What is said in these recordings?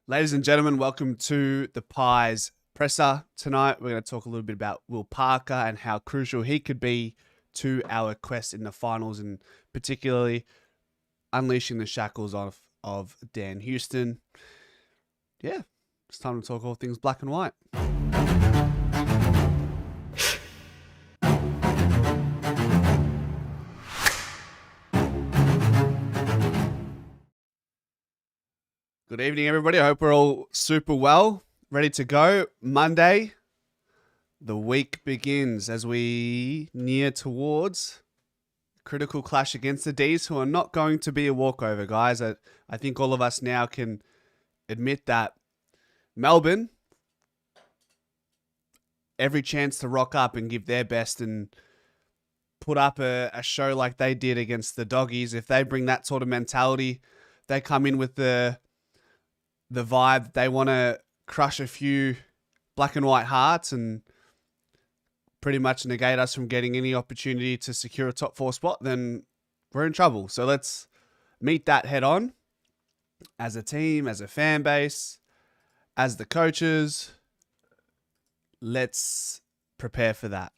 Ladies and gentlemen, welcome to the Pies presser. Tonight, we're going to talk a little bit about Will Parker and how crucial he could be to our quest in the finals, and particularly unleashing the shackles of Dan Houston. Yeah, it's time to talk all things black and white. Good evening, everybody. I hope we're all super well, ready to go. Monday, the week begins as we near towards critical clash against the D's, who are not going to be a walkover, guys. I think all of us now can admit that Melbourne, every chance to rock up and give their best and put up a show like they did against the Doggies. If they bring that sort of mentality, they come in with the vibe that they want to crush a few black and white hearts and pretty much negate us from getting any opportunity to secure a top 4 spot, then we're in trouble. So let's meet that head on as a team, as a fan base, as the coaches. Let's prepare for that.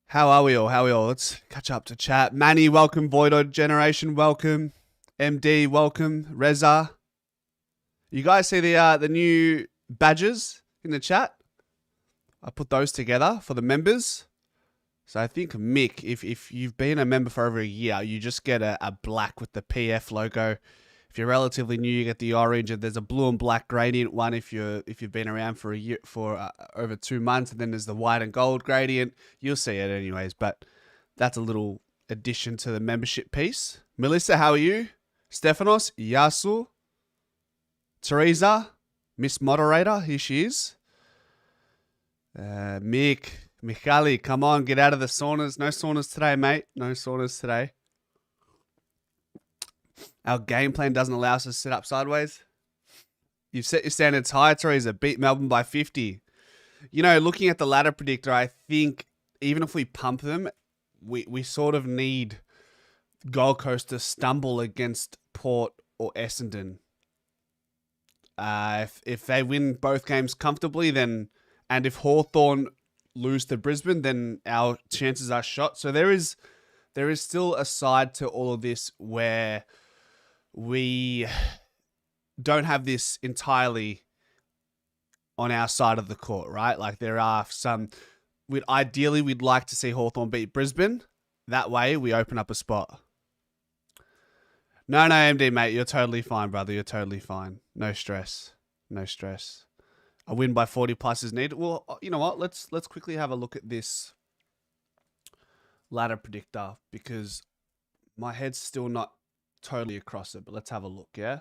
How are we all? Let's catch up to chat. Manny, welcome. Voidod Generation, welcome. MD, welcome. Reza. You guys see the new badges in the chat? I put those together for the members. So I think, Mick, if you've been a member for over a year, you just get a black with the PF logo. If you're relatively new, you get the orange, and there's a blue and black gradient one if you've been around for a year, for over 2 months, and then there's the white and gold gradient. You'll see it anyways, but that's a little addition to the membership piece. Melissa, how are you? Stefanos, Yasu, Teresa, Miss Moderator, here she is. Michali, come on, get out of the saunas. No saunas today, mate. No saunas today. Our game plan doesn't allow us to sit up sideways. You've set your standards high, Teresa. Beat Melbourne by 50. You know, looking at the ladder predictor, I think even if we pump them, we sort of need Gold Coast to stumble against Port or Essendon. If they win both games comfortably, then, and if Hawthorn lose to Brisbane, then our chances are shot. So there is still a side to all of this where we don't have this entirely on our side of the court, right? Like there are some. Ideally, we'd like to see Hawthorn beat Brisbane. That way, we open up a spot. No, MD, mate. You're totally fine, brother. You're totally fine. No stress. A win by 40 plus is needed. Well, you know what? Let's quickly have a look at this ladder predictor because my head's still not totally across it. But let's have a look, yeah?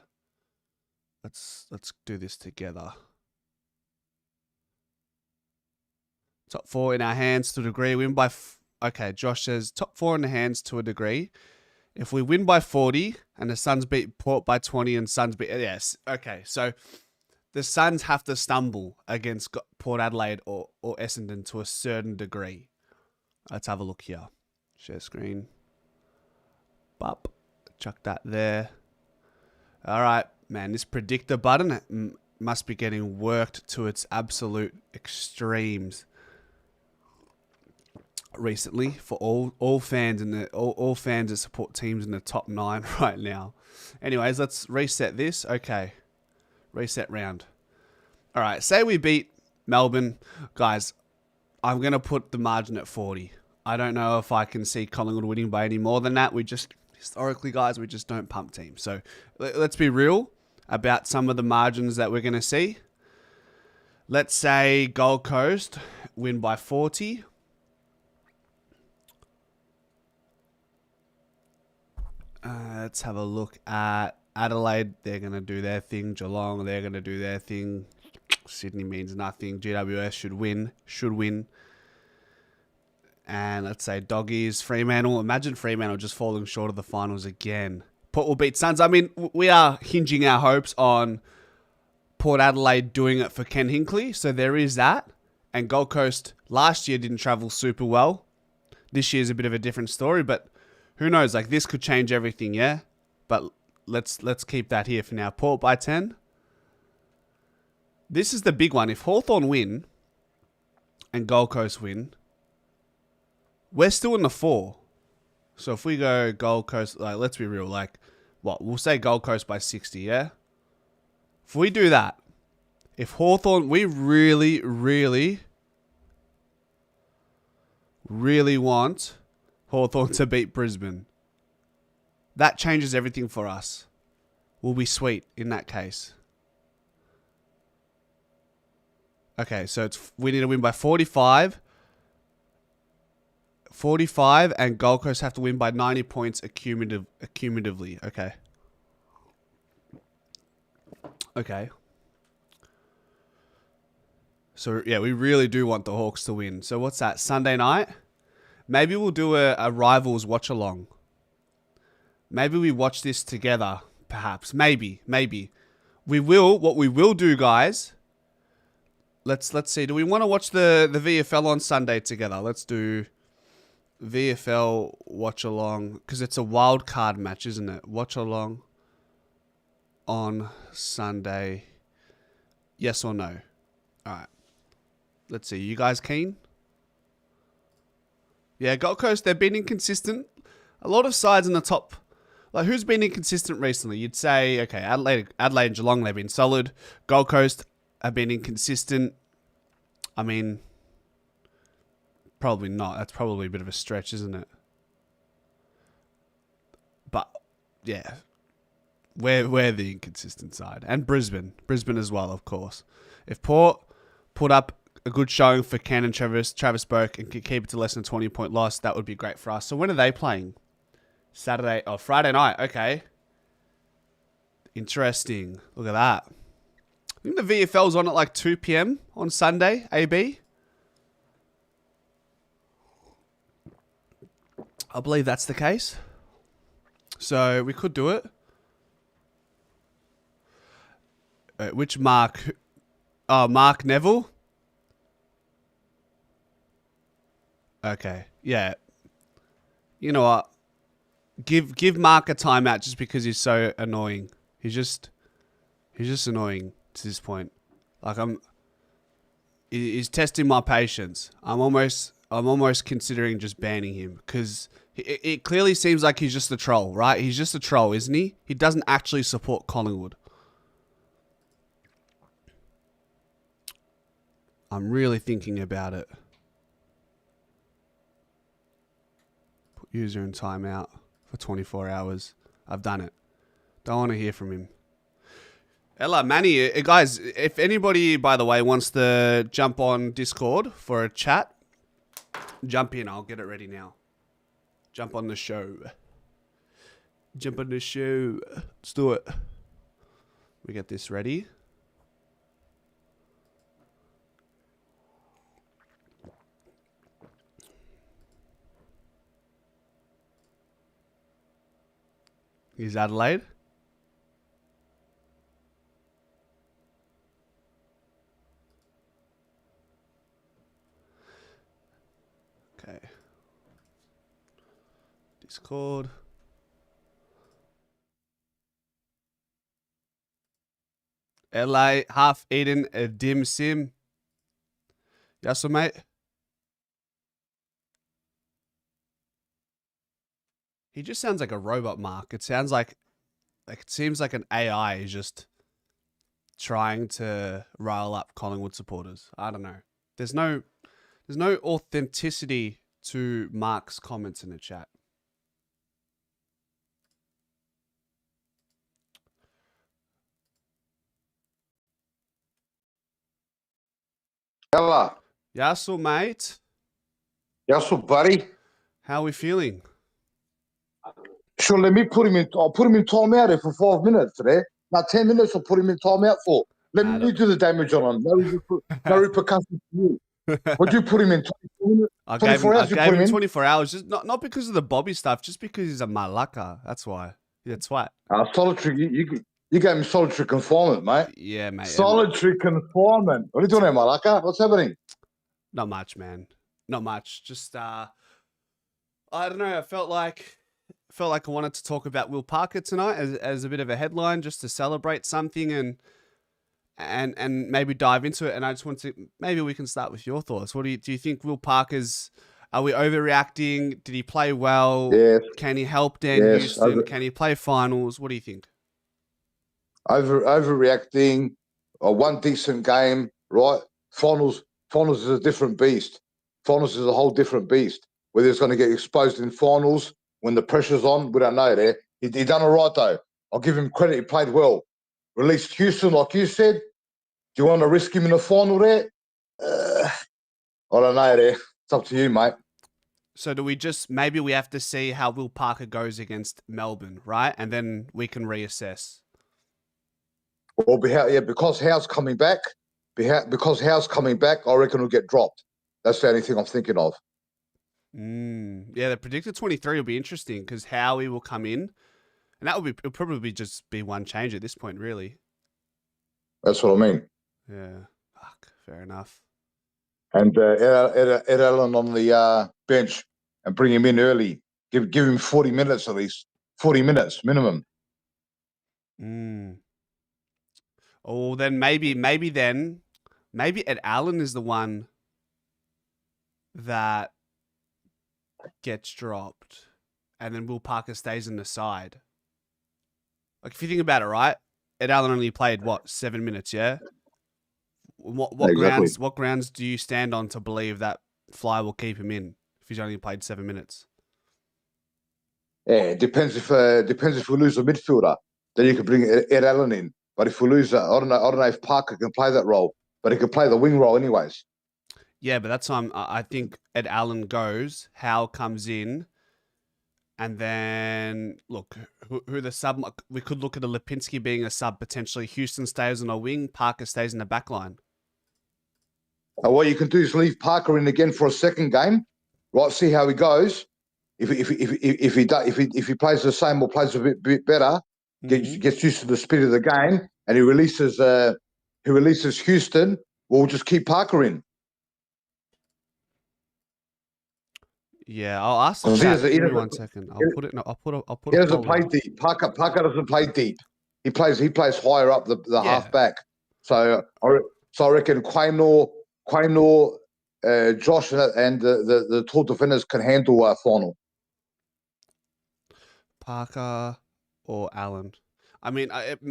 Let's do this together. Top 4 in our hands to a degree. Win by... Okay, Josh says top 4 in the hands to a degree. If we win by 40 and the Suns beat Port by 20 and Suns beat... Yes, okay. So the Suns have to stumble against Port Adelaide or Essendon to a certain degree. Let's have a look here. Share screen. Bop. Chuck that there. All right, man. This predictor button must be getting worked to its absolute extremes recently for all fans and all fans that support teams in the top 9 right now. Anyways, let's reset this. Okay, reset round. All right, say we beat Melbourne, guys. I'm gonna put the margin at 40. I don't know if I can see Collingwood winning by any more than that. We just historically, guys, we just don't pump teams. So let's be real about some of the margins that we're gonna see. Let's say Gold Coast win by 40. Let's have a look at Adelaide. They're going to do their thing. Geelong, they're going to do their thing. Sydney means nothing. GWS should win. And let's say Doggies, Fremantle. Imagine Fremantle just falling short of the finals again. Port will beat Suns. I mean, we are hinging our hopes on Port Adelaide doing it for Ken Hinkley. So there is that. And Gold Coast last year didn't travel super well. This year's a bit of a different story, but who knows? Like, this could change everything, yeah? But let's keep that here for now. Port by 10. This is the big one. If Hawthorn win and Gold Coast win, we're still in the 4. So if we go Gold Coast, like, let's be real, like, what? We'll say Gold Coast by 60, yeah? If we do that, if Hawthorn, we really, really, really want Hawthorn to beat Brisbane, that changes everything for us. We'll be sweet in that case. Okay, so we need to win by 45. 45 and Gold Coast have to win by 90 points accumulatively. Okay. Okay. So, yeah, we really do want the Hawks to win. So, what's that? Sunday night? Maybe we'll do a Rivals watch-along. Maybe we watch this together, perhaps. Maybe. We will. What we will do, guys... Let's see. Do we want to watch the VFL on Sunday together? Let's do VFL watch along because it's a wild card match, isn't it? Watch along on Sunday. Yes or no? All right. Let's see. You guys keen? Yeah, Gold Coast, they've been inconsistent. A lot of sides in the top. Like, who's been inconsistent recently? You'd say, okay, Adelaide and Geelong, they've been solid. Gold Coast have been inconsistent. I mean, probably not. That's probably a bit of a stretch, isn't it? But, yeah. We're the inconsistent side. And Brisbane. Brisbane as well, of course. If Port put up a good showing for Ken and Travis Boak and could keep it to less than a 20-point loss, that would be great for us. So when are they playing? Friday night. Okay. Interesting. Look at that. I think the VFL's on at like 2 p.m. on Sunday, AB. I believe that's the case. So we could do it. Which Mark? Oh, Mark Neville? Okay. Yeah. You know what? Give Mark a timeout just because he's so annoying. He's just annoying to this point. Like he's testing my patience. I'm almost considering just banning him because it clearly seems like he's just a troll, right? He's just a troll, isn't he? He doesn't actually support Collingwood. I'm really thinking about it. Put user in timeout for 24 hours. I've done it. Don't want to hear from him. Ella, Manny, guys, if anybody, by the way, wants to jump on Discord for a chat, jump in. I'll get it ready now. Jump on the show. Jump on the show. Let's do it. We get this ready. Is Adelaide? Okay. Discord. LA half eaten a dim sim. Yes, sir, mate. He just sounds like a robot, Mark. It sounds like it seems like an AI is just trying to rile up Collingwood supporters. I don't know. There's no authenticity to Mark's comments in the chat. Hello. Yassel, mate. Yassel, buddy. How are we feeling? Sure, let me put him in. I'll put him in timeout here for 5 minutes today. Now, 10 minutes I'll put him in timeout for. Let me do the damage on him. No repercussions for you. Would you put him in 24 minutes? I gave him 24 hours. Just not because of the Bobby stuff, just because he's a malaka. That's why. That's why. Solitary. You gave him solitary confinement, mate. Yeah, mate. Solitary confinement. What are you doing there, malaka? What's happening? Not much, man. Not much. Just I don't know. I felt like felt like I wanted to talk about Will Parker tonight as a bit of a headline, just to celebrate something and maybe dive into it. And I just want to, maybe we can start with your thoughts. What do you think Will Parker's, are we overreacting? Did he play well? Yes, Can he help Dan yes. Houston? Can he play finals? What do you think? Overreacting. One decent game, right? Finals is a different beast. Finals is a whole different beast. Whether it's going to get exposed in finals when the pressure's on, we don't know there. He done all right, though. I'll give him credit. He played well. Released Houston, like you said. Do you want to risk him in the final there? I don't know there. It's up to you, mate. So do we just, maybe we have to see how Will Parker goes against Melbourne, right? And then we can reassess. Well, because Howe's coming back. Because Howe's coming back, I reckon he'll get dropped. That's the only thing I'm thinking of. Yeah, the predicted 23 will be interesting because Howie will come in, and it'll probably just be one change at this point, really. That's what I mean. Yeah, fuck, fair enough. And Ed Allen on the bench and bring him in early. Give him 40 minutes at least. 40 minutes minimum. Oh, then maybe Ed Allen is the one that gets dropped, and then Will Parker stays in the side. Like, if you think about it, right? Ed Allen only played, 7 minutes, yeah? What Exactly. grounds do you stand on to believe that Fly will keep him in if he's only played 7 minutes? Yeah, it depends if we lose a midfielder, then you can bring Ed Allen in. But if we lose, I don't know if Parker can play that role, but he can play the wing role anyways. Yeah, but that's I think Ed Allen goes, Howe comes in, and then look who the sub. We could look at a Lipinski being a sub potentially. Houston stays on a wing, Parker stays in the back line. What you can do is leave Parker in again for a second game, right? See how he goes. If he plays the same or plays a bit better, gets used to the speed of the game, and he releases Houston, we'll just keep Parker in. Yeah, I'll ask the chat. Give me 1 second. I'll put it. He doesn't play deep. Parker doesn't play deep. He plays higher up the half back. So I reckon Quaynor, Josh, and the tall defenders can handle final. Parker or Allen. I mean,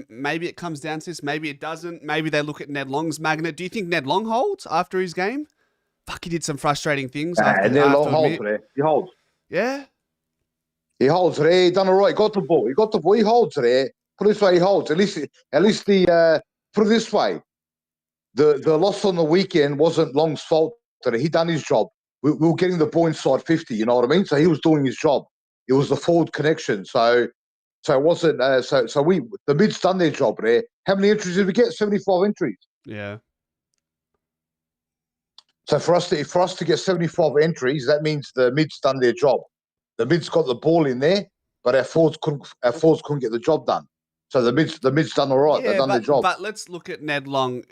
maybe it comes down to this. Maybe it doesn't. Maybe they look at Ned Long's magnet. Do you think Ned Long holds after his game? Fuck, he did some frustrating things. Ned Long holds today. He holds. Yeah? He holds today. He done all right. He got the ball. He holds today. Put it this way, he holds. At least the put it this way. The loss on the weekend wasn't Long's fault today. He done his job. We were getting the ball inside 50, you know what I mean? So he was doing his job. It was the forward connection. So it wasn't the mid's done their job there. How many entries did we get? 75 entries. Yeah. So for us to get 75 entries, that means the mid's done their job. The mid's got the ball in there, but our forwards couldn't get the job done. So the mid's done all right. Yeah, They've done their job. But let's look at Ned Long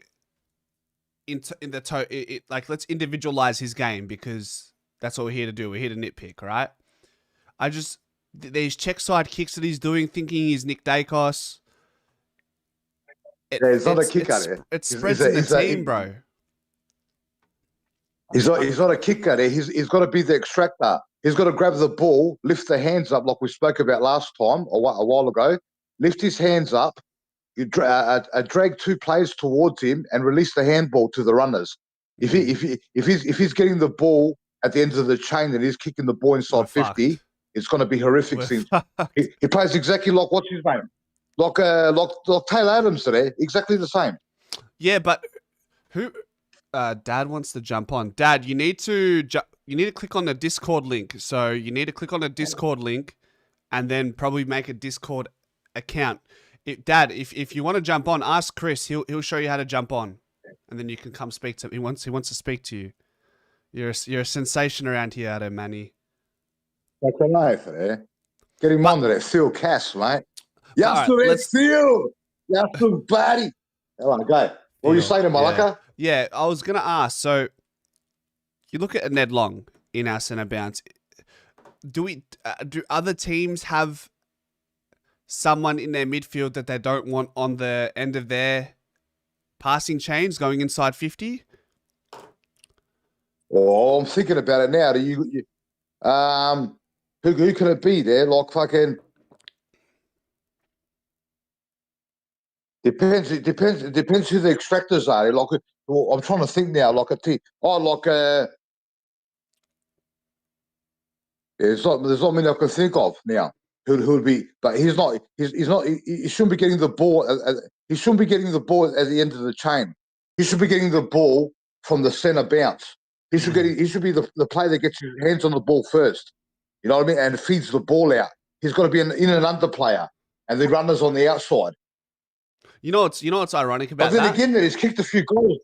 let's individualize his game, because that's what we're here to do. We're here to nitpick, right? These check side kicks that he's doing, thinking he's Nick Dacos. It's not a kick at it. It spreads in the team, bro. He's not a kicker there. He's got to be the extractor. He's got to grab the ball, lift the hands up like we spoke about last time, a while ago. Lift his hands up, you drag two players towards him, and release the handball to the runners. If he's getting the ball at the end of the chain and he's kicking the ball inside 50, it's going to be horrific things. He plays exactly like what's his name, like Taylor Adams today, exactly the same. Yeah, but who? Dad wants to jump on. Dad, you need to click on the Discord link. So you need to click on the Discord link, and then probably make a Discord account. Dad, if you want to jump on, ask Chris. He'll show you how to jump on, and then you can come speak to him. He wants to speak to you. You're a sensation around here, Adam Manny. That's a knife, eh? Get him on there, Phil Cass, mate. Yes, Phil. Yes, buddy. Come on, go. What were you saying to Malacca? Yeah, I was gonna ask. So you look at Ned Long in our centre bounce. do other teams have someone in their midfield that they don't want on the end of their passing chains going inside 50? Oh, I'm thinking about it now. Who can it be there? Like fucking depends. It depends who the extractors are. Like, well, I'm trying to think now. Like a team. Oh, like there's not many I can think of now. Who'll be? But he's not. He's not. He shouldn't be getting the ball. He shouldn't be getting the ball at the end of the chain. He should be getting the ball from the center bounce. He should be the player that gets his hands on the ball first. You know what I mean? And feeds the ball out. He's got to be an in and under player, and the runners on the outside. You know what's ironic about that? But then again, he's kicked a few goals.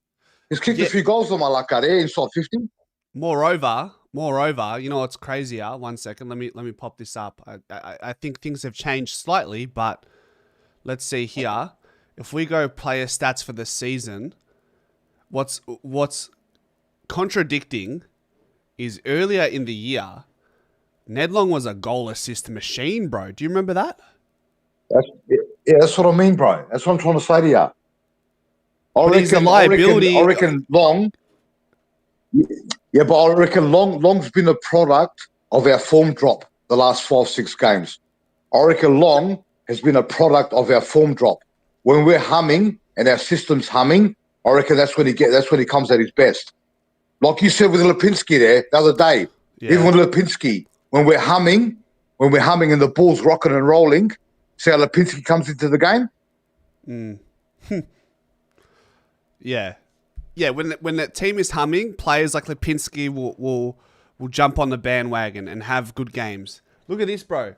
He's kicked a few goals on my luck there inside 50. Moreover, you know what's crazier? 1 second, let me pop this up. I think things have changed slightly, but let's see here. If we go player stats for the season, what's contradicting is earlier in the year, Ned Long was a goal assist machine, bro. Do you remember that? That's what I mean, bro. That's what I'm trying to say to you. He's a liability. I reckon Long. Yeah, but I reckon Long's been a product of our form drop the last 5-6 games. I reckon Long has been a product of our form drop. When we're humming and our system's humming, I reckon that's when he comes at his best. Like you said with Lipinski there the other day. Yeah. Even with Lipinski, when we're humming and the ball's rocking and rolling, see how Lipinski comes into the game? Yeah. Yeah, when the team is humming, players like Lipinski will jump on the bandwagon and have good games. Look at this, bro.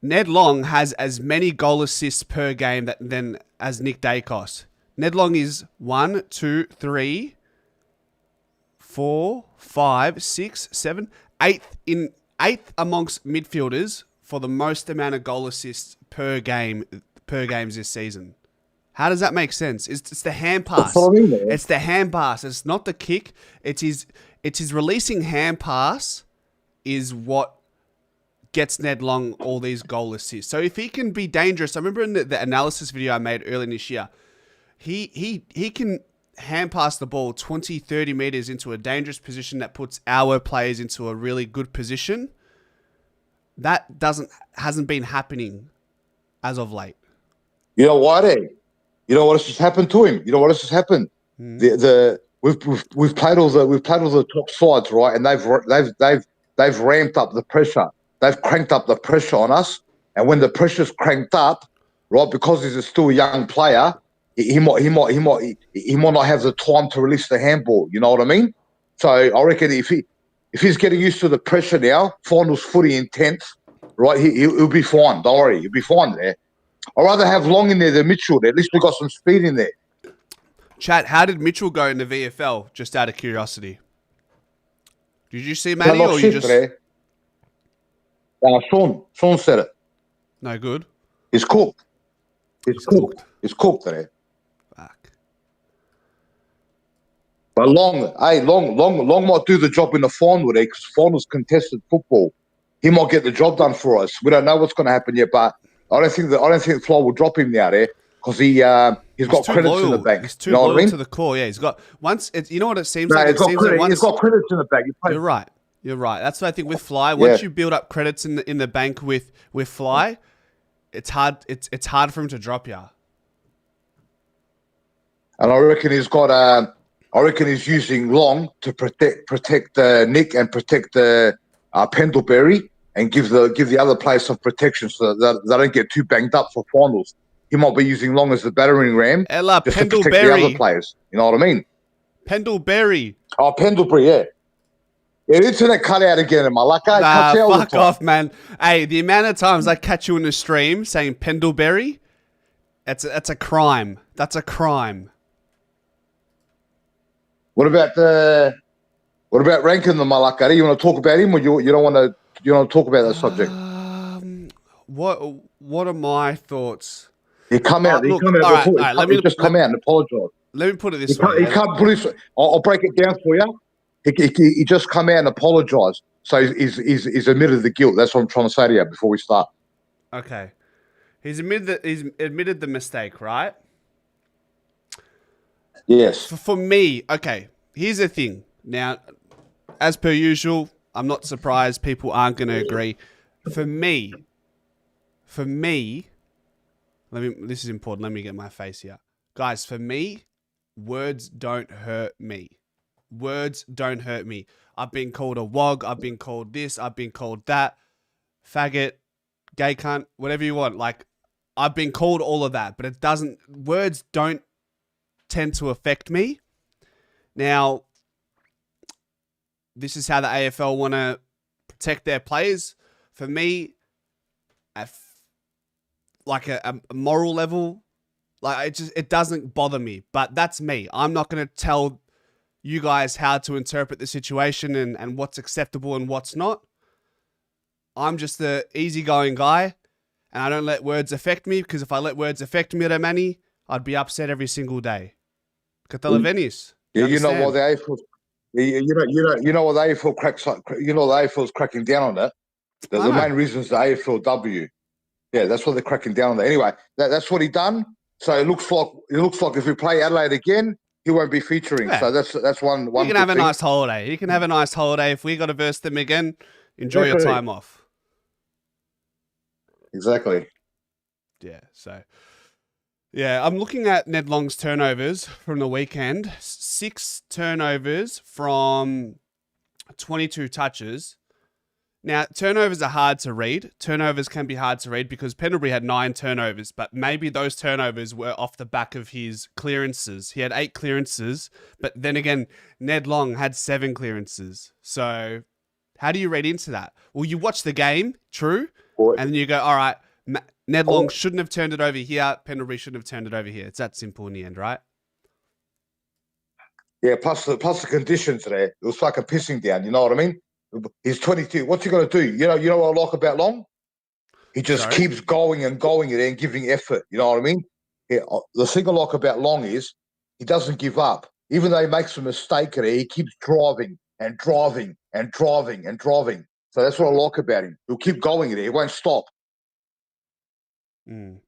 Ned Long has as many goal assists per game than as Nick Dacos. Ned Long is 1, 2, 3, 4, 5, 6, 7, 8th amongst midfielders for the most amount of goal assists per games this season. How does that make sense? It's the hand pass. It's the hand pass. It's not the kick. It's his releasing hand pass is what gets Ned Long all these goal assists. So if he can be dangerous, I remember in the analysis video I made earlier this year, he can hand pass the ball 20, 30 meters into a dangerous position that puts our players into a really good position. That hasn't been happening as of late. You know why, You know what has just happened to him? You know what has just happened? We've played all the top sides, right? And they've ramped up the pressure. They've cranked up the pressure on us. And when the pressure's cranked up, right, because he's still a young player, he might not have the time to release the handball. You know what I mean? So I reckon if he's getting used to the pressure now, finals footy intense, right? He'll be fine. Don't worry, he'll be fine there. I'd rather have Long in there than Mitchell. At least we got some speed in there. Chat, how did Mitchell go in the VFL? Just out of curiosity. Did you see Matty or you just... Sean said it. No good? He's cooked. He's cooked there. Fuck. But Long might do the job in the final there because finals contested football. He might get the job done for us. We don't know what's going to happen yet, but I don't think Fly will drop him now there because he's got credits in the bank. He's too loyal to the core. Yeah, he's got once. You know what it seems like. He's got credits in the bank. You're right. That's what I think with Fly. Once you build up credits in the bank with Fly, it's hard. It's hard for him to drop you. And I reckon he's got. I reckon he's using Long to protect Nick and protect Pendlebury. And give the other players some protection so that they don't get too banged up for finals. He might be using Long as the battering ram just to protect the other players. You know what I mean? Pendlebury. Oh, Pendlebury, yeah. Yeah, the internet cut out again in my luck. Fuck off, man. Hey, the amount of times I catch you in the stream saying Pendlebury, that's a crime. That's a crime. What about ranking the Malakari? You want to talk about him or you don't want to? You don't talk about that subject. What are my thoughts? He come out. He come out. Let me just come out and apologise. Let me put it this way. He can't put his. I'll break it down for you. He just come out and apologise. So he's admitted the guilt. That's what I'm trying to say to you before we start. Okay. He's admitted the mistake, right? Yes. For me, okay, here's the thing. Now, as per usual, I'm not surprised people aren't going to agree. For me, this is important. Let me get my face here. Guys, for me, words don't hurt me. Words don't hurt me. I've been called a wog. I've been called this. I've been called that. Faggot, gay cunt, whatever you want. Like, I've been called all of that, but words don't tend to affect me. Now, this is how the AFL want to protect their players. For me, at a moral level, like it doesn't bother me. But that's me. I'm not going to tell you guys how to interpret the situation and what's acceptable and what's not. I'm just the easygoing guy, and I don't let words affect me, because if I let words affect me, Manny, I'd be upset every single day. Catalavenius. Yeah, you know what the AFL, you know what the AFL cracks. You know the AFL's cracking down on that. The main reason is the AFLW. Yeah, that's what they're cracking down on that. Anyway, that's what he done. So it looks like if we play Adelaide again, he won't be featuring. Yeah. So that's one. You can have a nice holiday. You can have a nice holiday. If we got to verse them again, enjoy your time off. Exactly. Yeah. So. Yeah, I'm looking at Ned Long's turnovers from the weekend. 6 turnovers from 22 touches. Now, turnovers are hard to read. Turnovers can be hard to read because Pendlebury had 9 turnovers, but maybe those turnovers were off the back of his clearances. He had 8 clearances, but then again, Ned Long had 7 clearances. So how do you read into that? Well, you watch the game, true, and then you go, all right, Ned Long shouldn't have turned it over here. Pendlebury shouldn't have turned it over here. It's that simple in the end, right? Yeah, plus the conditions there. It was like a pissing down, you know what I mean? He's 22. What's he going to do? You know what I like about Long? He just keeps going and going and giving effort, you know what I mean? Yeah, the thing I like about Long is he doesn't give up. Even though he makes a mistake there, he keeps driving and driving and driving and driving. So that's what I like about him. He'll keep going there. He won't stop. Mm.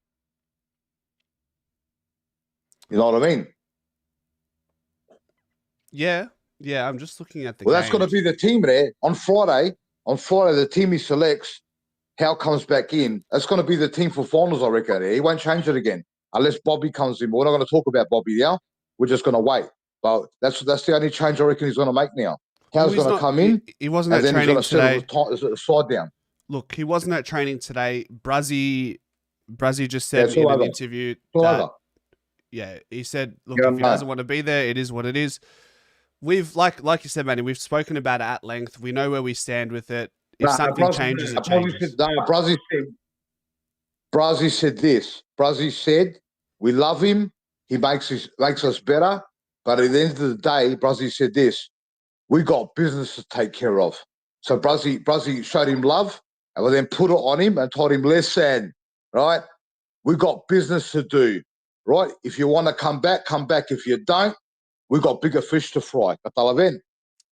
You know what I mean? Yeah. I'm just looking at the games. That's going to be the team there. On Friday, the team he selects, Howe comes back in. That's going to be the team for finals, I reckon. He won't change it again unless Bobby comes in. We're not going to talk about Bobby now. We're just going to wait. But that's the only change I reckon he's going to make now. Howe's going to come in. He wasn't at training today. Side down. Look, he wasn't at training today. Brazzy just said in an interview that, he said, look, if he doesn't want to be there, it is what it is. We've, like you said, Manny, we've spoken about it at length. We know where we stand with it. If something changes, it changes. Brazzy said this. Brazzy said, we love him. He makes us better. But at the end of the day, Brazzy said this. We got business to take care of. So Brazzy showed him love and then put it on him and told him, listen, right? We got business to do, right? If you want to come back, come back. If you don't, we got bigger fish to fry.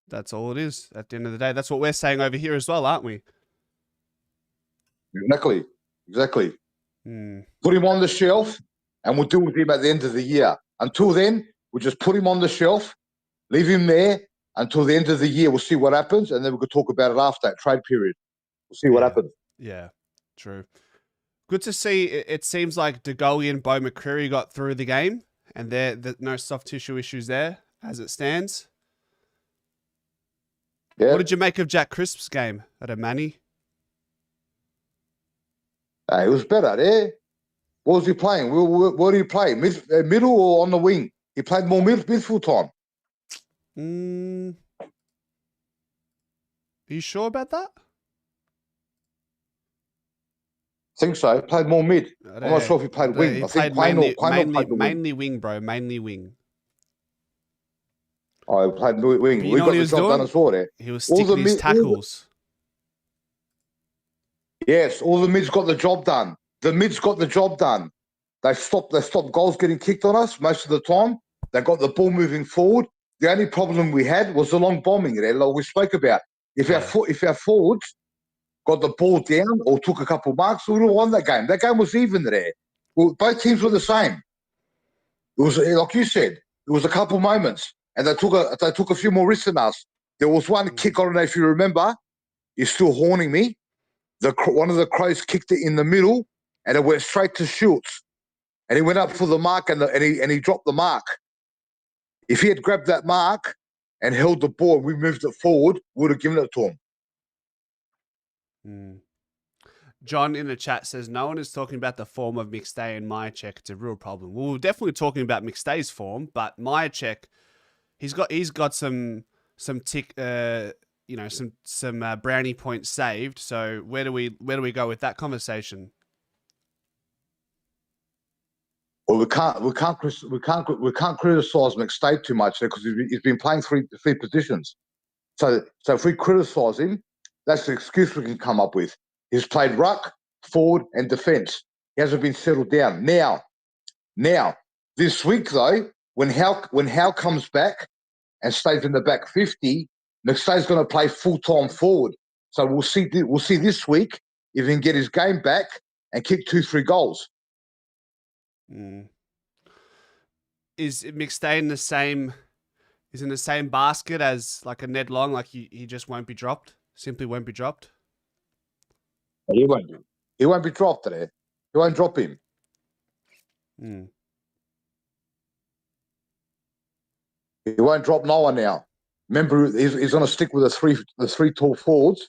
That's all it is at the end of the day. That's what we're saying over here as well, aren't we? Exactly. Put him on the shelf and we'll deal with him at the end of the year. Until then, we'll just put him on the shelf, leave him there until the end of the year. We'll see what happens, and then we could talk about it after that trade period. We'll see what happens. Yeah, true. Good to see. It seems like DeGoey and Bo McCreary got through the game, and there's no soft tissue issues there as it stands. Yeah. What did you make of Jack Crisp's game at a Manny? It was better there. What was he playing? What did he play? Middle or on the wing? He played more midfield time. Are you sure about that? I think so. He played more mid. I'm not sure if he played wing. I think mainly wing, bro. Mainly wing. Oh, he played wing. We got the job done as well there. He was sticking his tackles. Yes, all the mids got the job done. The mids got the job done. They stopped goals getting kicked on us most of the time. They got the ball moving forward. The only problem we had was the long bombing there, like we spoke about. If our forwards got the ball down or took a couple of marks, we would have won that game. That game was even there. Well, both teams were the same. It was like you said. It was a couple moments, and they took a few more risks than us. There was one kick. I don't know if you remember. You're still haunting me. One of the Crows kicked it in the middle, and it went straight to Schultz, and he went up for the mark, and he dropped the mark. If he had grabbed that mark and held the ball, and we moved it forward, we would have given it to him. John in the chat says, no one is talking about the form of McStay and Myercheck. It's a real problem. Well, we're definitely talking about McStay's form, but Myercheck, he's got some tick, some brownie points saved. So where do we go with that conversation? Well, we can't criticize McStay too much because he's been playing three positions. So if we criticize him, that's the excuse we can come up with. He's played ruck, forward, and defence. He hasn't been settled down. Now, this week though, when Howe comes back and stays in the back 50, McStay's going to play full-time forward. So we'll see this week if he can get his game back and kick 2-3 goals. Is McStay in the same basket as like a Ned Long? Like he just won't be dropped. Simply won't be dropped. He won't be dropped today. He won't drop him. He won't drop no one now. Remember, he's going to stick with the three tall forwards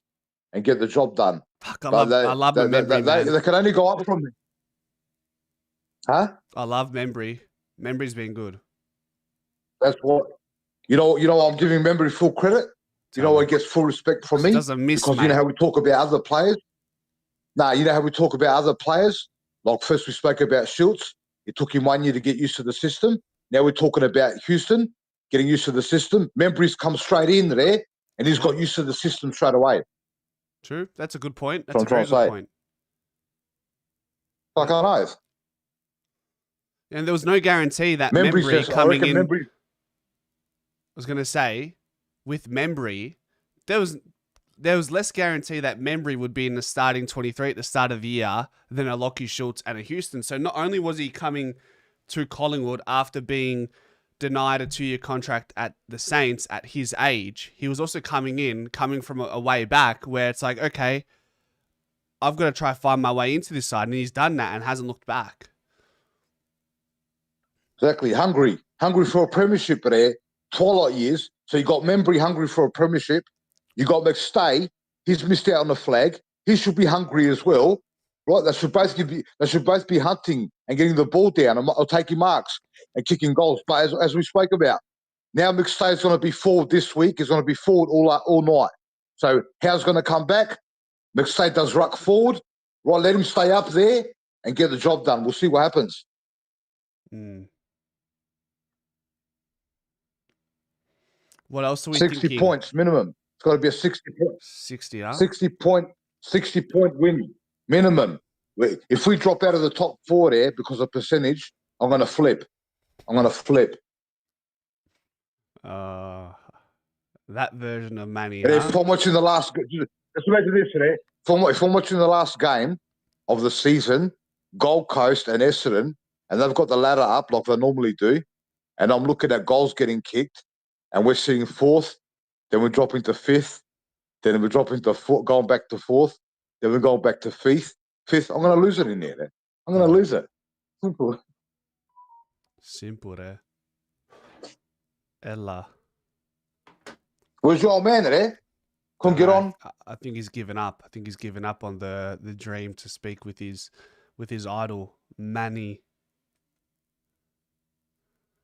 and get the job done. Fuck, I love Membry, man. They can only go up from there. Huh? I love Membry. Membry's been good. That's what you know. I'm giving Membry full credit. You know, he gets full respect from me doesn't miss, because mate. You know how we talk about other players. You know how we talk about other players. Like first we spoke about Schultz. It took him 1 year to get used to the system. Now we're talking about Houston getting used to the system. Membry's come straight in there, and he's got used to the system straight away. True, that's a good point. That's a very good point. Like I know. And there was no guarantee that Membry coming in. I was going to say, with Membry, there was less guarantee that Membry would be in the starting 23 at the start of the year than a Lockie Schultz and a Houston. So not only was he coming to Collingwood after being denied a 2-year contract at the Saints at his age, he was also coming from a way back where it's like, okay, I've got to try to find my way into this side. And he's done that and hasn't looked back. Exactly. Hungry for a premiership there. Twilight years. So you got Membry hungry for a premiership. You got McStay. He's missed out on the flag. He should be hungry as well, right? They should both be hunting and getting the ball down or taking marks and kicking goals. But as we spoke about, now McStay's going to be forward this week. He's going to be forward all night. So Howe's going to come back. McStay does ruck forward. Right, let him stay up there and get the job done. We'll see what happens. What else are we 60 thinking? points minimum. It's got to be a 60 point. 60, huh? 60 point win minimum. If we drop out of the top 4 there because of percentage, I'm going to flip. That version of Manny. If I'm watching the last, let's imagine this today. If I'm watching the last game of the season, Gold Coast and Essendon, and they've got the ladder up like they normally do, and I'm looking at goals getting kicked, and we're seeing 4th, then we're dropping to 5th, then we're dropping to 4th, going back to 4th, then we're going back to 5th. I'm going to lose it in there. Then. I'm going to lose it. Simple there. Ella. Where's your old man there? Couldn't get on? I think he's given up. I think he's given up on the dream to speak with his idol, Manny.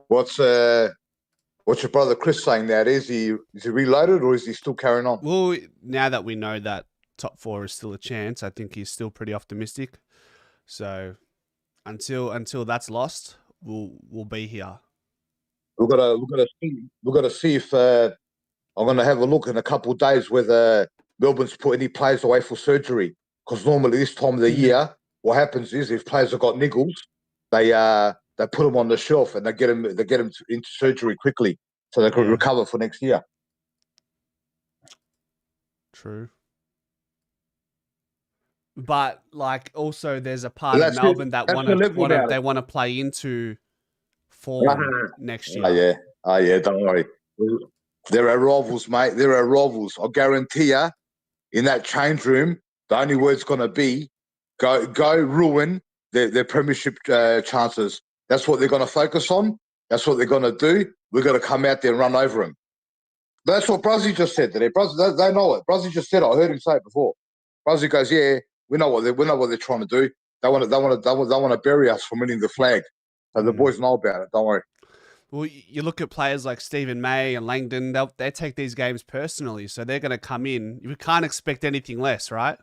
What's your brother Chris saying now? Is he reloaded or is he still carrying on? Well, now that we know that top 4 is still a chance, I think he's still pretty optimistic. So until that's lost, we'll be here. We've got to see if I'm going to have a look in a couple of days whether Melbourne's put any players away for surgery. Because normally this time of the year, what happens is if players have got niggles, they put them on the shelf and they get them into surgery quickly so they could recover for next year. True. But like, also, there's a part of Melbourne that they want to play into form next year. Yeah. Don't worry. There are rivals, mate. There are rivals. I guarantee you, in that change room, the only word's going to be go ruin their premiership chances. That's what they're going to focus on. That's what they're going to do. We're going to come out there and run over them. That's what Bruzzy just said today. They know it. Bruzzy just said it. I heard him say it before. Bruzzy goes, yeah, we know what they're trying to do. They want to bury us from winning the flag. So the boys know about it. Don't worry. Well, you look at players like Stephen May and Langdon. They take these games personally, so they're going to come in. You can't expect anything less, right?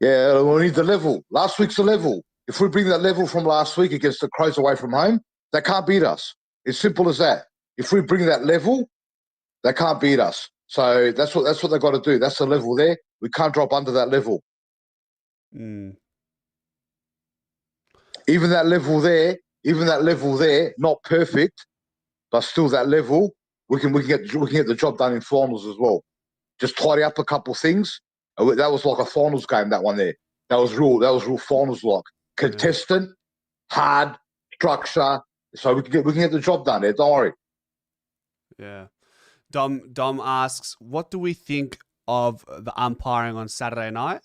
Yeah, we need the level. Last week's the level. If we bring that level from last week against the Crows away from home, they can't beat us. It's simple as that. If we bring that level, they can't beat us. So that's what they've got to do. That's the level there. We can't drop under that level. Mm. Even that level there, not perfect, but still that level, we can get the job done in finals as well. Just tidy up a couple of things. That was like a finals game, that one there. That was real finals like. Contestant, hard, structure. So we can get the job done there. Don't worry. Yeah. Dom asks, what do we think of the umpiring on Saturday night?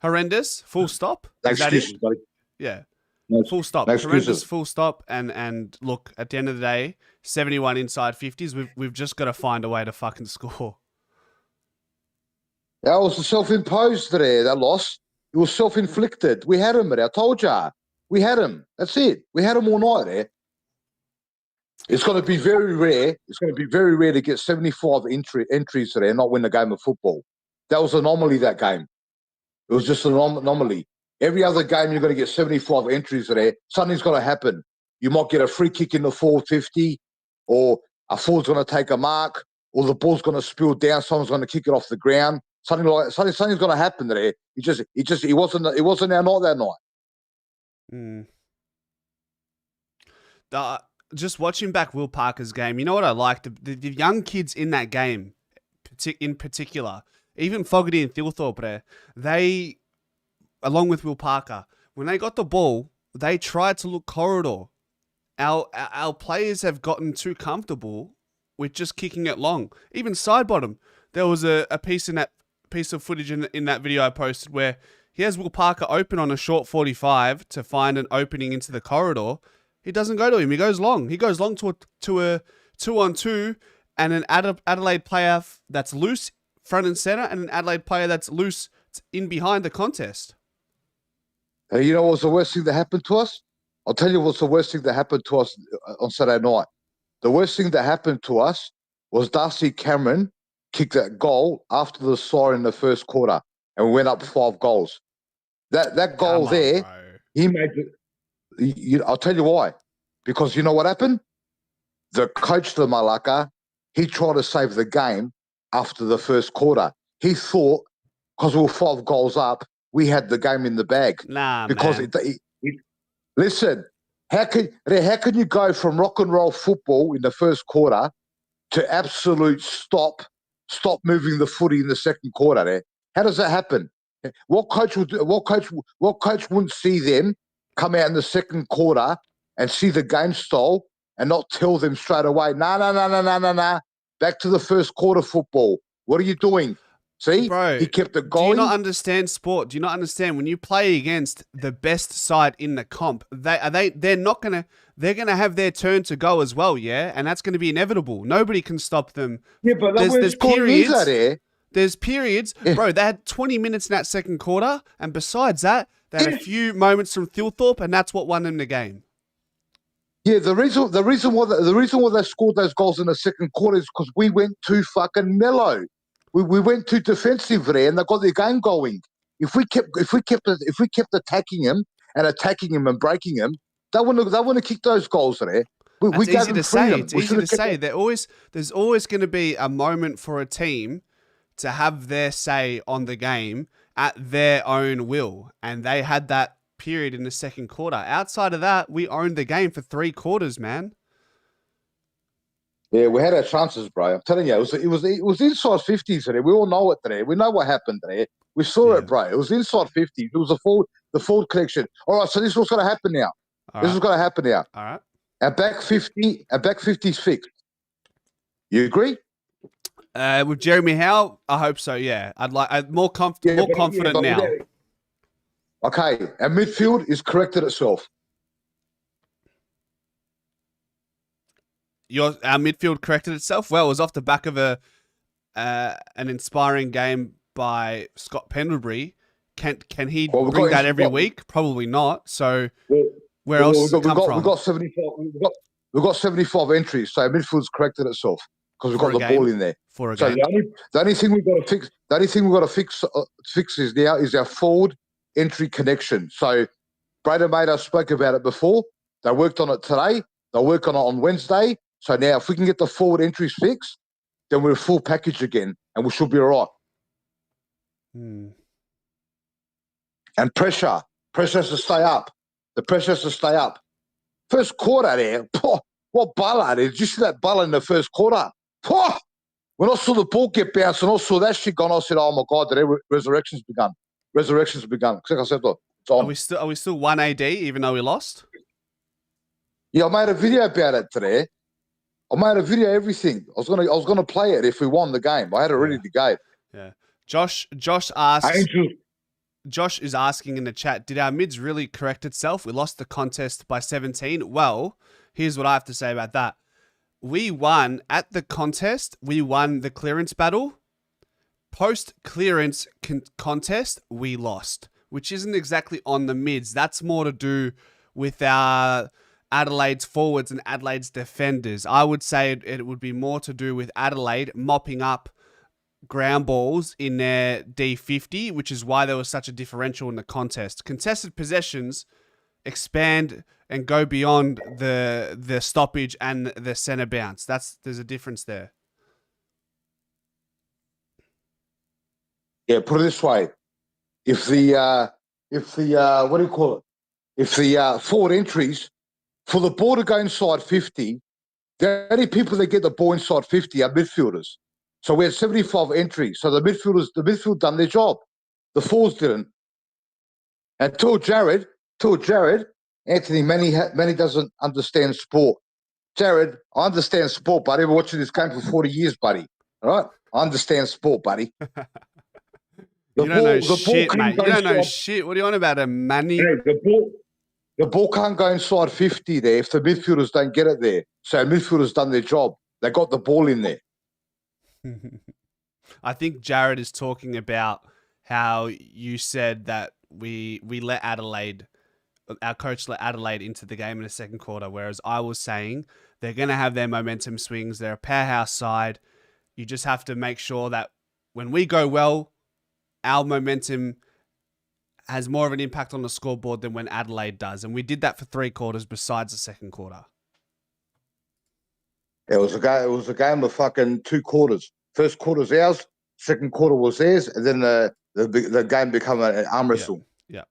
Horrendous. Full stop. No excuses, buddy. Yeah. No, full stop. No horrendous. Full stop. And look, at the end of the day, 71 inside 50s. We've just got to find a way to fucking score. That was self-imposed there. That loss. It was self-inflicted. We had him, I told you. We had him. That's it. We had him all night there. It's going to be very rare. It's going to be very rare to get 75 entries today and not win a game of football. That was an anomaly, that game. It was just an anomaly. Every other game, you're going to get 75 entries today. Something's going to happen. You might get a free kick in the 450, or a forward's going to take a mark, or the ball's going to spill down. Someone's going to kick it off the ground. Something's going to happen there. It wasn't our night that night. Just watching back Will Parker's game, you know what I liked? The young kids in that game, in particular, even Fogarty and Thilthorpe, they, along with Will Parker, when they got the ball, they tried to look corridor. Our players have gotten too comfortable with just kicking it long. Even side bottom, there was a piece of footage in that video I posted where he has Will Parker open on a short 45 to find an opening into the corridor. He doesn't go to him. He goes long. He goes long to a 2-on-2 and an Adelaide player that's loose front and center and an Adelaide player that's loose in behind the contest. Hey, you know what's the worst thing that happened to us? I'll tell you what's the worst thing that happened to us on Saturday night. The worst thing that happened to us was Darcy Cameron kicked that goal after the siren in the first quarter, and we went up 5 goals. That goal there, bro. He made it. I'll tell you why. Because you know what happened? The coach, the Malaka, he tried to save the game after the first quarter. He thought, because we were 5 goals up, we had the game in the bag. Nah, because man. Listen, how can you go from rock and roll football in the first quarter to absolute stop moving the footy in the second quarter there? How does that happen? What coach wouldn't see them come out in the second quarter and see the game style and not tell them straight away, nah. Back to the first quarter football. What are you doing? See? Bro, he kept it going. Do you not understand sport? Do you not understand when you play against the best side in the comp, they're gonna have their turn to go as well, yeah? And that's gonna be inevitable. Nobody can stop them. Yeah, but there's periods. There's periods. Yeah. Bro, they had 20 minutes in that second quarter, and besides that, they had a few moments from Thilthorpe, and that's what won them the game. Yeah, the reason why they scored those goals in the second quarter is because we went too fucking mellow. We went too defensive there, and they got their game going. If we kept attacking him and breaking him, they wouldn't have kicked those goals there. It's easy to say. It's easy to say. There's always going to be a moment for a team to have their say on the game at their own will, and they had that period in the second quarter. Outside of that, we owned the game for 3 quarters, man. Yeah, we had our chances, bro. I'm telling you, it was inside 50s today. We all know it today. We know what happened today. We saw Yeah. it, bro. It was inside 50s. It was the forward connection. All right, so this is what's going to happen now. All This right. is going to happen now. All right. Our back 50's fixed. You agree? With Jeremy Howe, I hope so. Yeah, I'm more confident now. Okay, our midfield is corrected itself. Our midfield corrected itself. Well, it was off the back of an inspiring game by Scott Pendlebury. Can he bring that every week? Probably not. So where else does it come from? We've got 75. We've got 75 entries. So our midfield's corrected itself because we've got the ball in there. For a so game. The only thing we've got to fix. The only thing we've got to fix is our forward entry connection. So Braden Mader spoke about it before. They worked on it today. They'll work on it on Wednesday. So now, if we can get the forward entries fixed, then we're a full package again, and we should be all right. And pressure has to stay up. The pressure has to stay up. First quarter there, what baller? Did you see that baller in the first quarter? When I saw the ball get bounced and I saw that shit gone, I said, "Oh my God, today resurrection's begun." Resurrection's begun. Like I said, it's on. Are we still 1 AD even though we lost? Yeah, I made a video about it today. I made a video, everything. I was gonna play it if we won the game. I had it ready to go. Yeah. Josh asks. Josh is asking in the chat, did our mids really correct itself? We lost the contest by 17. Well, here's what I have to say about that. We won at the contest. We won the clearance battle. Post-clearance contest, we lost, which isn't exactly on the mids. That's more to do with our Adelaide's forwards and Adelaide's defenders. I would say it would be more to do with Adelaide mopping up ground balls in their D50, which is why there was such a differential in the contest. Contested possessions expand and go beyond the stoppage and the center bounce. There's a difference there. Yeah, put it this way: if the what do you call it? If the forward entries for the ball to go inside 50, the only people that get the ball inside 50 are midfielders. So we had 75 entries. So the midfield done their job. The forwards didn't. And till Jared, Anthony, Manny doesn't understand sport. Jared, I understand sport, buddy. I've been watching this game for 40 years, buddy. All right? I understand sport, buddy. You don't know shit, mate. You don't know shit. What are you on about, Manny? The ball can't go inside 50 there if the midfielders don't get it there. So midfielders done their job. They got the ball in there. I think Jared is talking about how you said that we let our coach let Adelaide into the game in the second quarter, whereas I was saying they're going to have their momentum swings. They're a powerhouse side. You just have to make sure that when we go well, our momentum has more of an impact on the scoreboard than when Adelaide does. And we did that for 3 quarters besides the second quarter. It was a game of fucking 2 quarters. First quarter's ours, second quarter was theirs, and then the game became an arm wrestle. Yeah.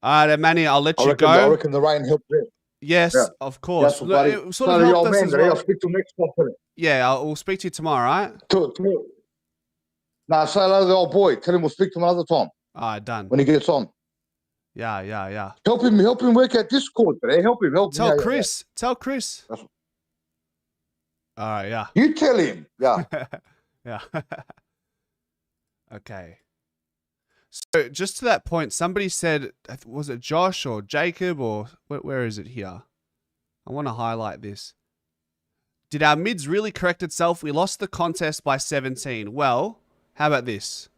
All right, Manny, I'll let you go. I reckon the rain helped them. Yes, of course. Look, it sort of helped us as well. I'll speak to you next time. Yeah, we'll speak to you tomorrow, right? Nah, say hello to the old boy. Tell him we'll speak to him another time. All right, done. When he gets on. Yeah. Help him work out Discord today. Help him. Tell Chris. Tell Chris. All right, yeah. You tell him. Yeah. Yeah. Okay. So just to that point, somebody said, was it Josh or Jacob or where is it here? I want to highlight this. Did our mids really correct itself? We lost the contest by 17. Well, how about this?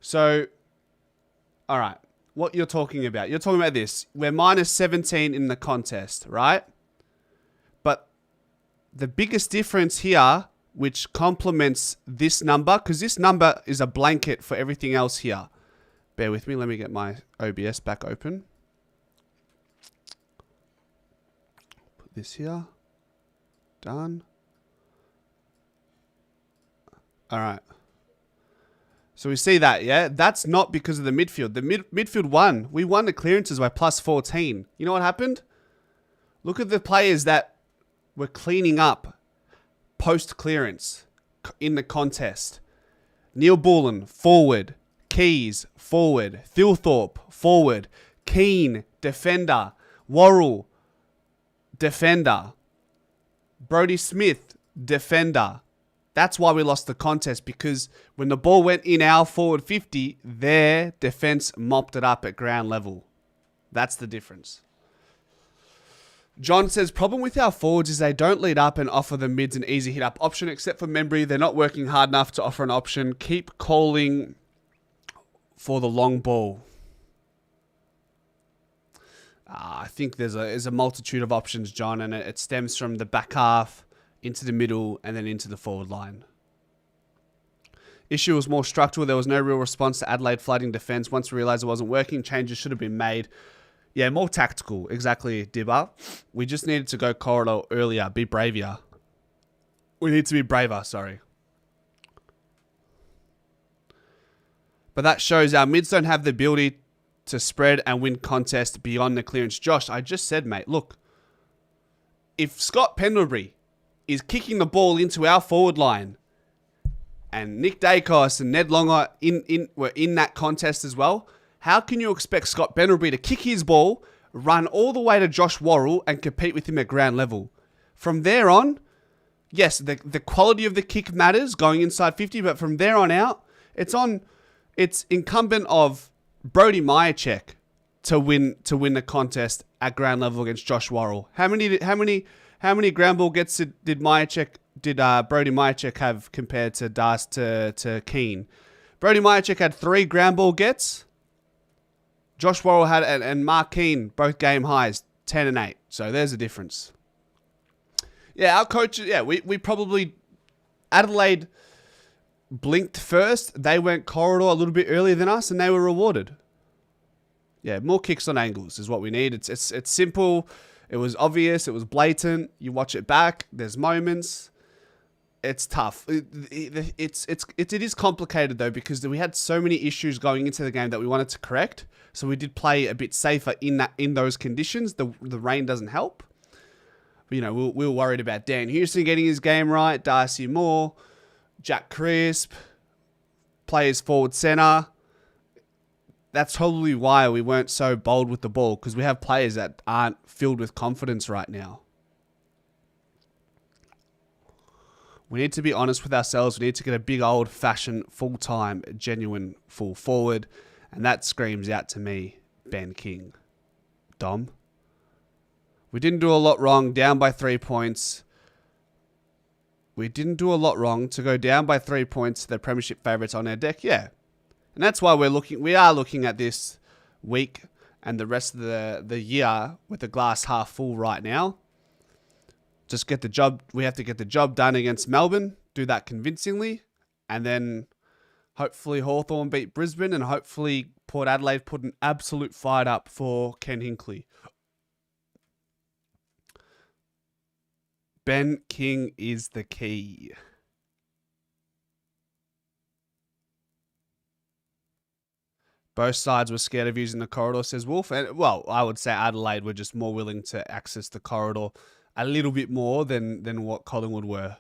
So, all right, what you're talking about. You're talking about this. We're minus 17 in the contest, right? But the biggest difference here, which complements this number, because this number is a blanket for everything else here. Bear with me. Let me get my OBS back open. Put this here. Done. All right. So we see that, yeah? That's not because of the midfield. The midfield won. We won the clearances by plus 14. You know what happened? Look at the players that were cleaning up post clearance in the contest. Neil Bullen, forward. Keys, forward. Thilthorpe, forward. Keane, defender. Worrell, defender. Brodie Smith, defender. That's why we lost the contest, because when the ball went in our forward 50, their defense mopped it up at ground level. That's the difference. John says, problem with our forwards is they don't lead up and offer the mids an easy hit-up option, except for Membry. They're not working hard enough to offer an option. Keep calling for the long ball. I think there's a multitude of options, John, and it stems from the back half into the middle and then into the forward line. Issue was more structural. There was no real response to Adelaide flooding defence. Once we realised it wasn't working, changes should have been made. Yeah, more tactical. Exactly, Dibber. We just needed to go corridor earlier. Be braver. We need to be braver, sorry. But that shows our mids don't have the ability to spread and win contests beyond the clearance. Josh, I just said, mate, look. If Scott Pendlebury is kicking the ball into our forward line and Nick Dacos and Ned Longer were in that contest as well, how can you expect Scott Pendlebury to kick his ball, run all the way to Josh Worrell and compete with him at ground level? From there on, yes, the quality of the kick matters going inside 50, but from there on out, it's incumbent of Brodie Myercheck to win the contest at ground level against Josh Worrell. How many ground ball gets did Brodie Myercheck have compared to to Keane? Brodie Myercheck had 3 ground ball gets. Josh Worrell had, and Mark Keane, both game highs, 10 and 8. So there's a difference. Yeah, our coaches, we probably, Adelaide blinked first. They went corridor a little bit earlier than us, and they were rewarded. Yeah, more kicks on angles is what we need. It's simple. It was obvious. It was blatant. You watch it back. There's moments. It's tough. It is complicated though, because we had so many issues going into the game that we wanted to correct. So we did play a bit safer in those conditions. The rain doesn't help. But, we were worried about Dan Houston getting his game right, Darcy Moore, Jack Crisp, players forward center. That's probably why we weren't so bold with the ball, because we have players that aren't filled with confidence right now. We need to be honest with ourselves. We need to get a big old-fashioned, full-time, genuine full forward. And that screams out to me, Ben King. Dom? We didn't do a lot wrong, down by 3 points. We didn't do a lot wrong to go down by 3 points to the premiership favourites on our deck. Yeah. And that's why we are looking at this week and the rest of the year with the glass half full right now. Just get the job. We have to get the job done against Melbourne. Do that convincingly. And then hopefully Hawthorn beat Brisbane. And hopefully Port Adelaide put an absolute fight up for Ken Hinkley. Ben King is the key. Both sides were scared of using the corridor, says Wolf. And, well, I would say Adelaide were just more willing to access the corridor a little bit more than what Collingwood were.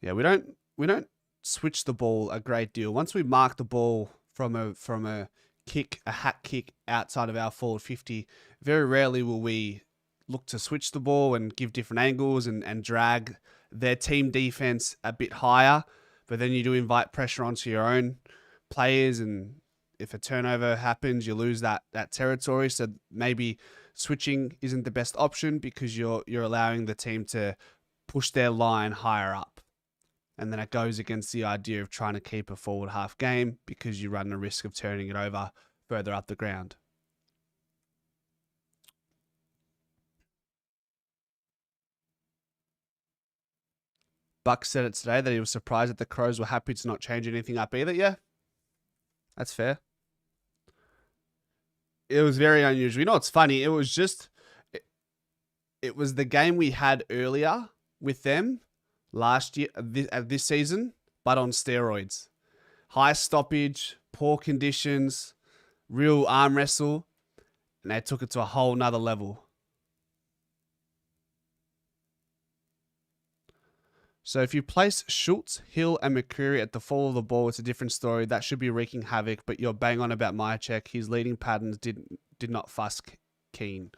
Yeah, we don't switch the ball a great deal. Once we mark the ball from a kick, a hat kick outside of our forward 50, very rarely will we look to switch the ball and give different angles and drag their team defense a bit higher. But then you do invite pressure onto your own players, and if a turnover happens, you lose that territory. So maybe switching isn't the best option, because you're allowing the team to push their line higher up. And then it goes against the idea of trying to keep a forward half game, because you run the risk of turning it over further up the ground. Buck said it today that he was surprised that the Crows were happy to not change anything up either. Yeah, that's fair. It was very unusual. You know what's funny? It was just... It was the game we had earlier with them last year, this season, but on steroids. High stoppage, poor conditions, real arm wrestle, and they took it to a whole nother level. So if you place Schultz, Hill, and McCreary at the fall of the ball, it's a different story. That should be wreaking havoc, but you're bang on about Myercheck. His leading patterns did not fuss Keane.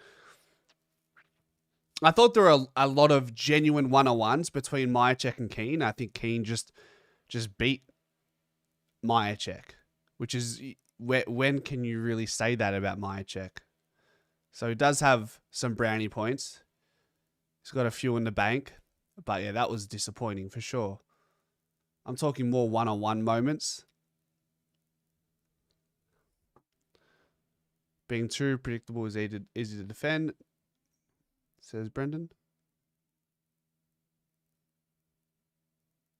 I thought there were a lot of genuine one-on-ones between Myercheck and Keane. I think Keane just beat Myercheck, which is, when can you really say that about Myercheck? So he does have some brownie points. He's got a few in the bank. But yeah, that was disappointing for sure. I'm talking more one-on-one moments. Being too predictable is easy to defend, says Brendan.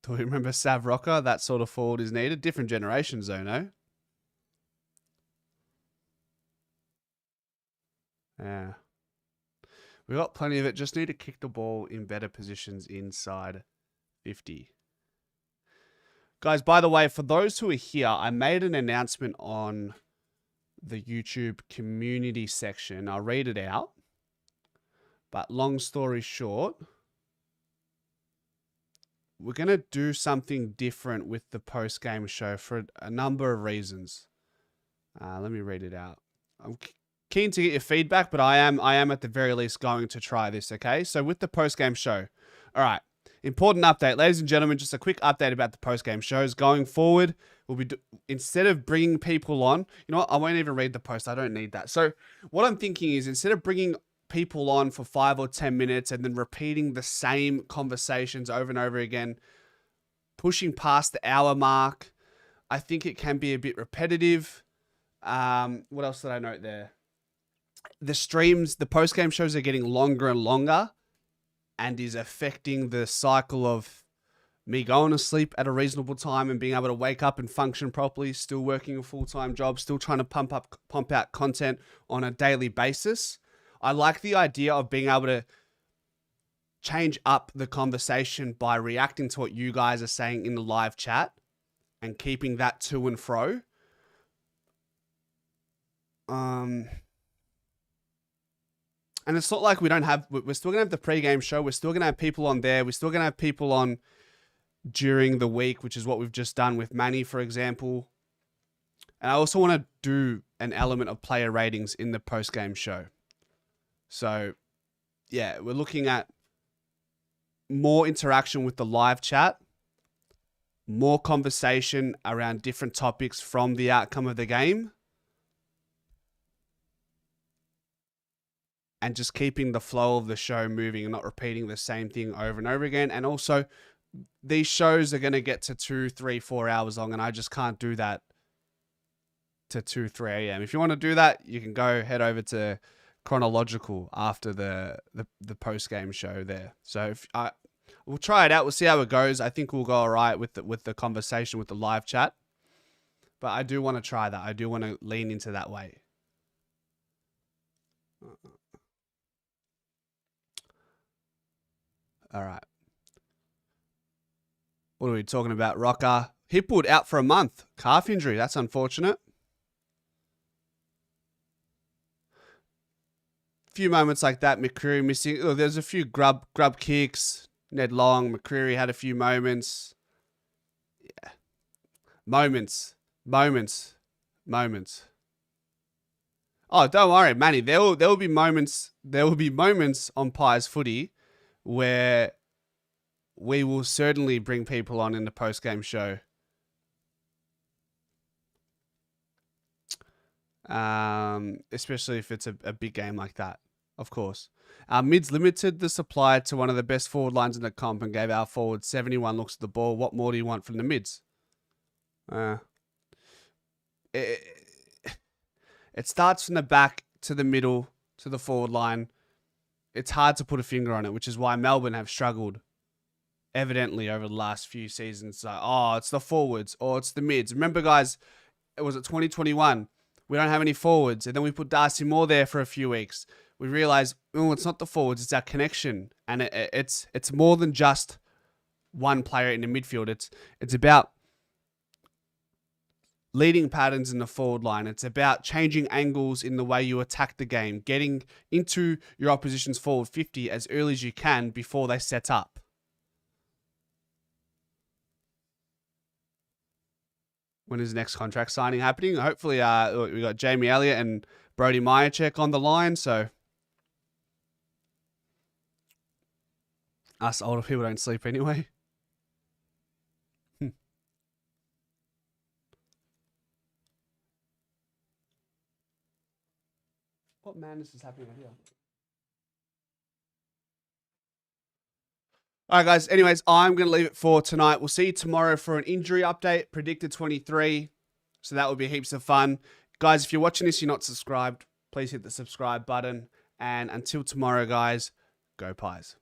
Do we remember Sav Rocker? That sort of forward is needed. Different generations though, no? Yeah. We got plenty of it. Just need to kick the ball in better positions inside 50. Guys, by the way, for those who are here, I made an announcement on the YouTube community section. I'll read it out. But long story short, we're going to do something different with the post-game show for a number of reasons. Let me read it out. I'm keen to get your feedback, but I am at the very least going to try this, okay? So with the post-game show, all right, important update. Ladies and gentlemen, just a quick update about the post-game shows. Going forward, we'll be, instead of bringing people on, you know what, I won't even read the post. I don't need that. So what I'm thinking is, instead of bringing people on for 5 or 10 minutes and then repeating the same conversations over and over again, pushing past the hour mark, I think it can be a bit repetitive. What else did I note there? The streams, the post-game shows are getting longer and longer, and is affecting the cycle of me going to sleep at a reasonable time and being able to wake up and function properly, still working a full-time job, still trying to pump out content on a daily basis. I like the idea of being able to change up the conversation by reacting to what you guys are saying in the live chat and keeping that to and fro. And it's not like we're still going to have the pre-game show. We're still going to have people on there. We're still going to have people on during the week, which is what we've just done with Manny, for example. And I also want to do an element of player ratings in the post-game show. So, yeah, we're looking at more interaction with the live chat, more conversation around different topics from the outcome of the game, and just keeping the flow of the show moving and not repeating the same thing over and over again. And also, these shows are going to get to 2, 3, 4 hours long, and I just can't do that to 2, 3 a.m. If you want to do that, you can go head over to Chronological after the post-game show there. So we'll try it out. We'll see how it goes. I think we'll go all right with the conversation with the live chat. But I do want to try that. I do want to lean into that way. All right. What are we talking about? Rocker. Hipwood out for a month. Calf injury. That's unfortunate. Few moments like that. McCreary missing. Oh, there's a few grub kicks. Ned Long. McCreary had a few moments. Yeah. Moments. Oh, don't worry, Manny. There will be moments. There will be moments on Pies Footy where we will certainly bring people on in the post-game show. Especially if it's a big game like that, of course. Mids limited the supply to one of the best forward lines in the comp and gave our forward 71 looks at the ball. What more do you want from the mids? It starts from the back to the middle to the forward line. It's hard to put a finger on it, which is why Melbourne have struggled evidently over the last few seasons. Like, it's the forwards or it's the mids. Remember, guys, it was 2021. We don't have any forwards. And then we put Darcy Moore there for a few weeks. We realized, it's not the forwards, it's our connection. And it's more than just one player in the midfield. It's about leading patterns in the forward line. It's about changing angles in the way you attack the game, getting into your opposition's forward 50 as early as you can before they set up. when his next contract signing happening. Hopefully, we got Jamie Elliott and Brody Myercheck on the line. So us older people don't sleep anyway. What madness is happening right here? All right, guys. Anyways, I'm going to leave it for tonight. We'll see you tomorrow for an injury update, predicted 23. So that will be heaps of fun. Guys, if you're watching this, you're not subscribed, please hit the subscribe button. And until tomorrow, guys, go Pies.